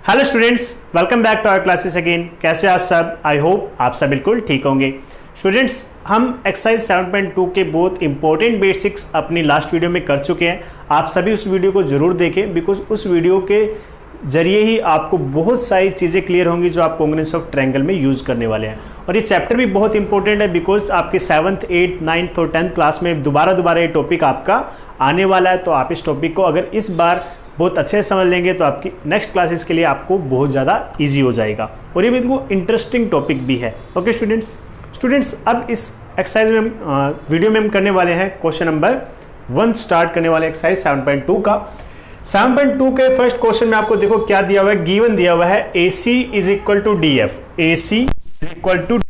Hello students, welcome back to our classes again. कैसे आप सब? आई होप आप सब बिल्कुल ठीक होंगे। स्टूडेंट्स, हम एक्सरसाइज 7.2 के बहुत इंपॉर्टेंट बेसिक्स अपनी लास्ट वीडियो में कर चुके हैं। आप सभी उस वीडियो को जरूर देखें, बिकॉज उस वीडियो के जरिए ही आपको बहुत सारी चीज़ें क्लियर होंगी जो आप कॉन्ग्रुएंस ऑफ ट्रायंगल में यूज़ करने वाले हैं। और ये चैप्टर भी बहुत इंपॉर्टेंट है, बिकॉज आपके 7th, 8th, 9th और 10th क्लास में दोबारा ये टॉपिक आपका आने वाला है। तो आप इस टॉपिक को अगर इस बार बहुत अच्छे से समझ लेंगे तो आपकी नेक्स्ट क्लासेस के लिए आपको बहुत ज़्यादा इजी हो जाएगा। और ये बिल्कुल इंटरेस्टिंग टॉपिक भी है। ओके स्टूडेंट्स, अब इस एक्सरसाइज में वीडियो में हम करने वाले हैं क्वेश्चन नंबर 1 स्टार्ट करने वाले एक्सरसाइज 7.2 का। 7.2 के फर्स्ट क्वेश्चन में आपको देखो क्या दिया हुआ है, गिवन दिया हुआ है AC is equal to DF। AC is equal to Z।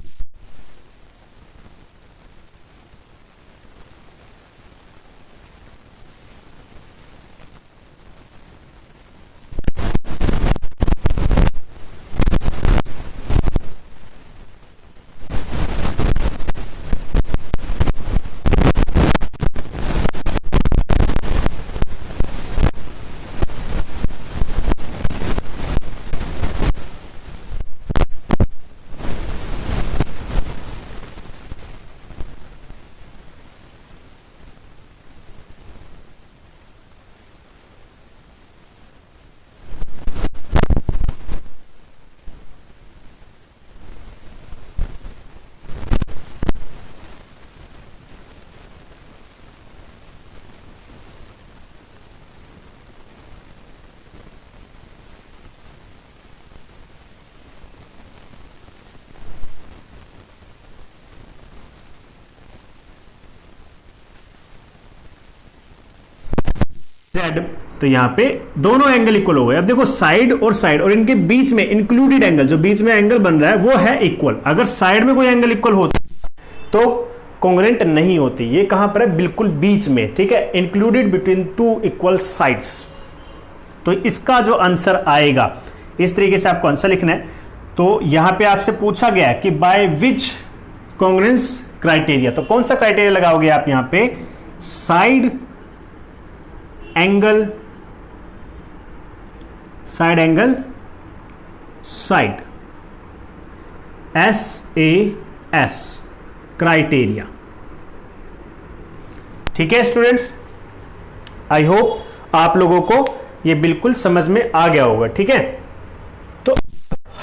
तो यहाँ पे दोनों एंगल इक्वल हो गए। अब देखो साइड और इनके बीच में इंक्लूडेड एंगल, जो बीच में एंगल बन रहा है वो है इक्वल। अगर साइड में कोई एंगल इक्वल होता तो कॉन्ग्रुएंट नहीं होती। ये कहां पर है? बिल्कुल बीच में, ठीक है। Included between two equal sides. तो इसका जो आंसर आएगा, इस तरीके से आपको आंसर लिखना है। तो यहां पे आपसे पूछा गया कि बाय विच कॉन्ग्रुएंस क्राइटेरिया, तो कौन सा क्राइटेरिया लगाओगे आप यहां पे? Side angle, side SAS criteria. ठीक है स्टूडेंट्स, आई होप आप लोगों को ये बिल्कुल समझ में आ गया होगा। ठीक है, तो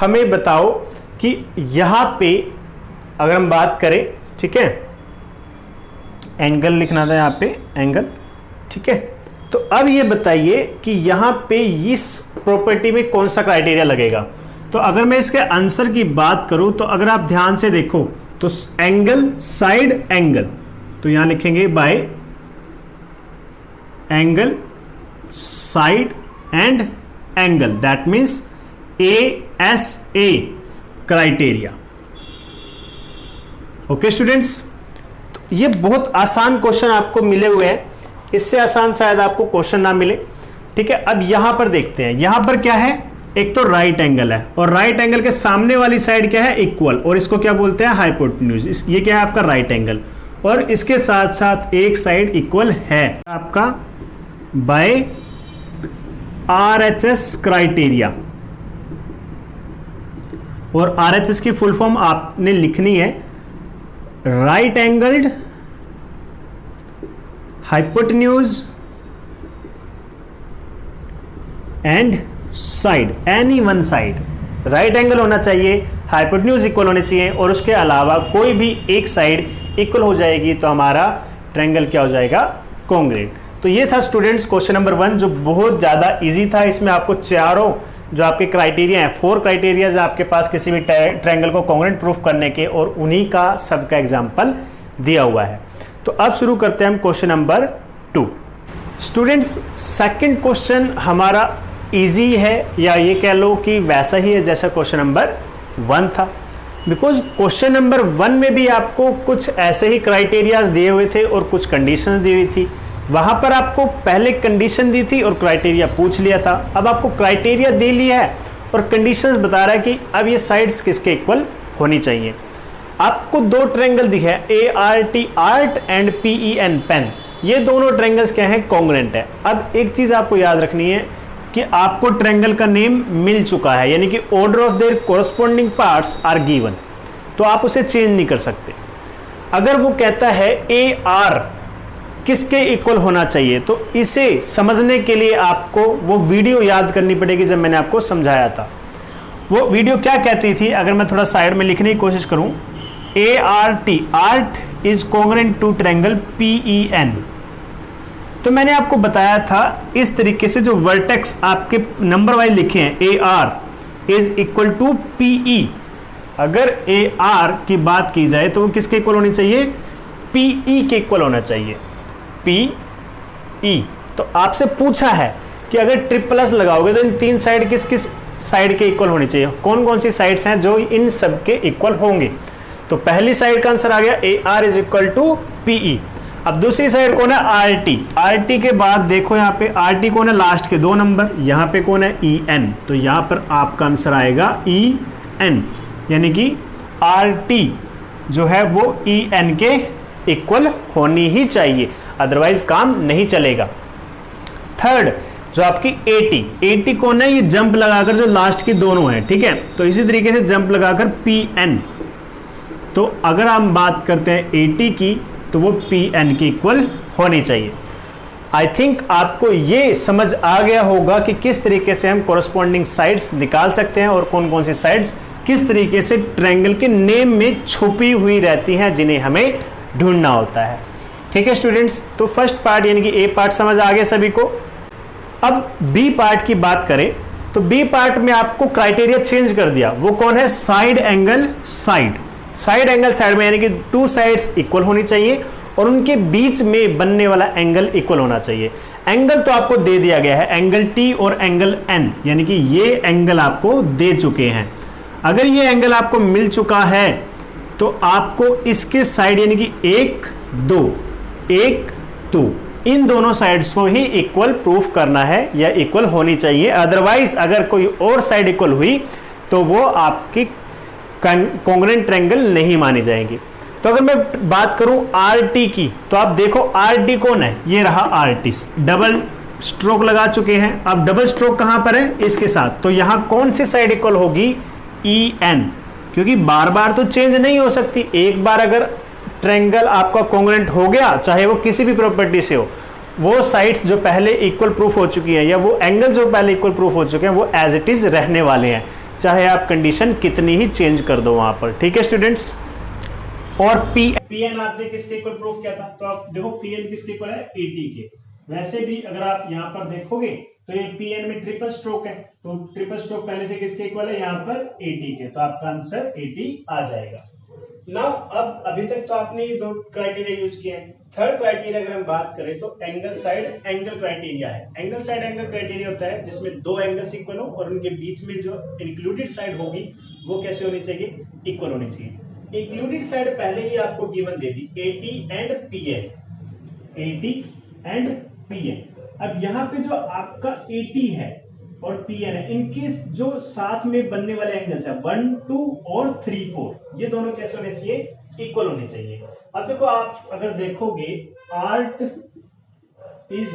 हमें बताओ कि यहां पे अगर हम बात करें, ठीक है, एंगल लिखना था यहां पे एंगल, ठीक है। तो अब ये बताइए कि यहां पे इस प्रॉपर्टी में कौन सा क्राइटेरिया लगेगा। तो अगर मैं इसके आंसर की बात करूं तो अगर आप ध्यान से देखो तो एंगल साइड एंगल, तो यहां लिखेंगे bye angle side and angle, that means ASA criteria. Okay students, तो ये बहुत आसान क्वेश्चन आपको मिले हुए हैं, इससे आसान शायद आपको क्वेश्चन ना मिले। ठीक है, अब यहां पर देखते हैं, यहां पर क्या है? एक तो राइट एंगल है और राइट एंगल के सामने वाली साइड क्या है? इक्वल, और इसको क्या बोलते हैं? हाइपोटेन्यूज। ये क्या है आपका? Right angle. और इसके साथ साथ एक साइड इक्वल है आपका बाय RHS क्राइटेरिया। और RHS की फुल फॉर्म आपने लिखनी है right angled hypotenuse and side, any one side. Right angle होना चाहिए, हाइपोटेन्यूज इक्वल होने चाहिए, और उसके अलावा कोई भी एक साइड इक्वल हो जाएगी तो हमारा ट्रायंगल क्या हो जाएगा? कॉन्ग्रुएंट। तो ये था स्टूडेंट्स क्वेश्चन नंबर 1, जो बहुत ज़्यादा इजी था। इसमें आपको चारों जो आपके क्राइटेरिया हैं, 4 क्राइटेरियाज आपके पास किसी भी ट्रायंगल को कॉन्ग्रुएंट प्रूफ करने के, और उन्हीं का सबका एग्जाम्पल दिया हुआ है। तो अब शुरू करते हैं हम question number 2। Students, second question हमारा इजी है, या ये कह लो कि वैसा ही है जैसा क्वेश्चन नंबर 1 था। बिकॉज क्वेश्चन नंबर 1 में भी आपको कुछ ऐसे ही क्राइटेरियाज दिए हुए थे और कुछ कंडीशंस दी हुई थी। वहां पर आपको पहले कंडीशन दी थी और क्राइटेरिया पूछ लिया था। अब आपको क्राइटेरिया दे लिया है और कंडीशंस बता रहा है कि अब ये साइड्स किसके इक्वल होनी चाहिए। आपको 2 ट्रायंगल दिखे हैं, ART art and PEN pen. ये दोनों ट्रायंगल्स क्या हैं? कॉन्ग्रुएंट है। अब एक चीज आपको याद रखनी है कि आपको ट्रायंगल का नेम मिल चुका है, यानी कि order of their corresponding parts are given, तो आप उसे चेंज नहीं कर सकते। अगर वो कहता है ए आर किसके इक्वल होना चाहिए, तो इसे समझने के लिए आपको वो वीडियो याद करनी पड़ेगी जब मैंने आपको समझाया था। वो वीडियो क्या कहती थी, अगर मैं थोड़ा साइड में लिखने की कोशिश करूं, A R T, art is congruent to triangle P E N. तो मैंने आपको बताया था इस तरीके से जो वर्टेक्स आपके नंबर वाइज लिखे हैं, A R is equal to P E, अगर ए आर की बात की जाए तो वो किसके इक्वल होनी चाहिए, पी ई के इक्वल होना चाहिए, पी ई। तो आपसे पूछा है कि अगर ट्रिपल प्लस लगाओगे तो इन तीन साइड किस किस साइड के इक्वल होनी चाहिए, कौन कौन सी साइड्स हैं जो इन सब के इक्वल होंगे। तो पहली साइड का आंसर आ गया A R is equal to P E. अब दूसरी साइड कौन है, आर टी। आर टी के बाद देखो यहाँ पे आर टी कौन है, लास्ट के दो नंबर, यहाँ पे कौन है, ई एन। तो यहाँ पर आपका आंसर आएगा ई एन, यानी कि आर टी जो है वो ई एन के इक्वल होनी ही चाहिए, अदरवाइज काम नहीं चलेगा। थर्ड जो आपकी एटी, एटी कौन है, ये जंप लगाकर जो लास्ट की दोनों है, ठीक है। तो इसी तरीके से जंप लगाकर पी एन, तो अगर हम बात करते हैं एटी की तो वो पी एन के इक्वल होनी चाहिए। आई थिंक आपको ये समझ आ गया होगा कि किस तरीके से हम कोरस्पॉन्डिंग साइड्स निकाल सकते हैं और कौन कौन सी साइड्स किस तरीके से ट्रायंगल के नेम में छुपी हुई रहती हैं जिन्हें हमें ढूंढना होता है। ठीक है स्टूडेंट्स, तो फर्स्ट पार्ट यानी कि ए पार्ट समझ आ गया सभी को। अब बी पार्ट की बात करें तो बी पार्ट में आपको क्राइटेरिया चेंज कर दिया, वो कौन है, side angle side. Side angle side में यानी कि टू साइड्स इक्वल होनी चाहिए और उनके बीच में बनने वाला एंगल इक्वल होना चाहिए। एंगल तो आपको दे दिया गया है, एंगल टी और एंगल एन, यानी कि ये एंगल आपको दे चुके हैं। अगर ये एंगल आपको मिल चुका है तो आपको इसके साइड यानी कि एक दो इन दोनों साइड्स को ही इक्वल प्रूफ करना है या इक्वल होनी चाहिए। अदरवाइज अगर कोई और साइड इक्वल हुई तो वो आपकी कॉन्ग्रुएंट ट्रायंगल नहीं मानी जाएगी। तो अगर मैं बात करूं आर टी की, तो आप देखो आर टी कौन है, ये रहा आर टी, डबल स्ट्रोक लगा चुके हैं। अब डबल स्ट्रोक कहां पर है, इसके साथ, तो यहां कौन सी साइड इक्वल होगी, ई एन, क्योंकि बार बार तो चेंज नहीं हो सकती। एक बार अगर ट्रायंगल आपका कॉन्ग्रुएंट हो गया, चाहे वो किसी भी प्रॉपर्टी से हो, वो साइड्स जो पहले इक्वल प्रूफ हो चुकी है या वो एंगल जो पहले इक्वल प्रूफ हो चुके हैं वो एज इट इज रहने वाले हैं, चाहे आप कंडीशन कितनी ही चेंज कर दो वहां पर। ठीक है स्टूडेंट्स, और पी एन आपने किसके इक्वल प्रूफ किया था, तो आप देखो पी एन किसके इक्वल है, एटी के। वैसे भी अगर आप यहाँ पर देखोगे तो ये पी एन में ट्रिपल स्ट्रोक है, तो ट्रिपल स्ट्रोक पहले से किसके इक्वल है, यहाँ पर एटी के, तो आपका आंसर एटी आ जाएगा। नाउ अब अभी तक तो आपने ये दो क्राइटेरिया यूज किए हैं। थर्ड क्राइटेरिया अगर हम बात करें तो एंगल साइड एंगल क्राइटेरिया है। एंगल साइड एंगल क्राइटेरिया होता है जिसमें दो एंगल्स इक्वल हो और उनके बीच में जो इंक्लूडेड साइड होगी वो कैसे होनी चाहिए, इक्वल होनी चाहिए। इंक्लूडेड साइड पहले ही आपको गिवन दे दी, AT and P N, AT and P N. अब यहाँ पे जो आपका एटी है और पी एन है, इनके जो साथ में बनने वाले एंगल्स है 1, 2 और 3, 4, ये दोनों कैसे होने चाहिए, इक्वल होने चाहिए। अब देखो आप अगर देखोगे आर्ट इज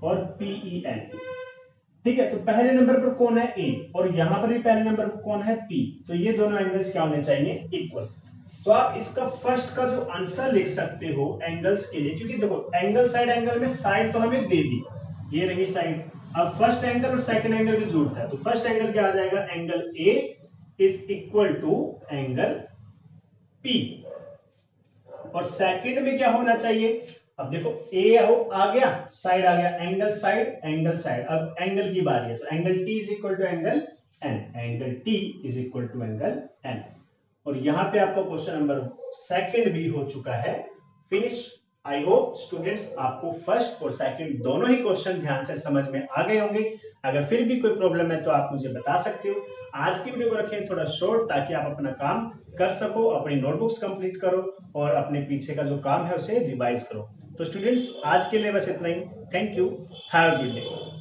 और पीई एन, ठीक है, तो पहले नंबर पर कौन है, ए, और यहां पर भी पहले नंबर पर कौन है, पी, तो ये दोनों एंगल्स क्या होने चाहिए, इक्वल। तो आप इसका फर्स्ट का जो आंसर लिख सकते हो एंगल्स के लिए, क्योंकि देखो एंगल साइड एंगल में साइड तो हमें दे दी, ये रही साइड। अब फर्स्ट एंगल और सेकंड एंगल की जरूरत है, तो फर्स्ट एंगल क्या आ जाएगा, angle A is equal to angle P, और सेकंड में क्या होना चाहिए, अब देखो ए आ गया, साइड आ गया, एंगल साइड एंगल साइड। अब एंगल की बारी है, तो angle T is equal to angle N, angle T is equal to angle N. और यहां पे आपका क्वेश्चन नंबर सेकंड भी हो चुका है फिनिश। आई होप स्टूडेंट्स आपको फर्स्ट और सेकंड दोनों ही क्वेश्चन ध्यान से समझ में आ गए होंगे। अगर फिर भी कोई प्रॉब्लम है तो आप मुझे बता सकते हो। आज की वीडियो को रखें थोड़ा शॉर्ट, ताकि आप अपना काम कर सको, अपनी नोटबुक्स कंप्लीट करो और अपने पीछे का जो काम है उसे रिवाइज करो। तो स्टूडेंट्स आज के लिए बस इतना ही। Thank you, have a good day.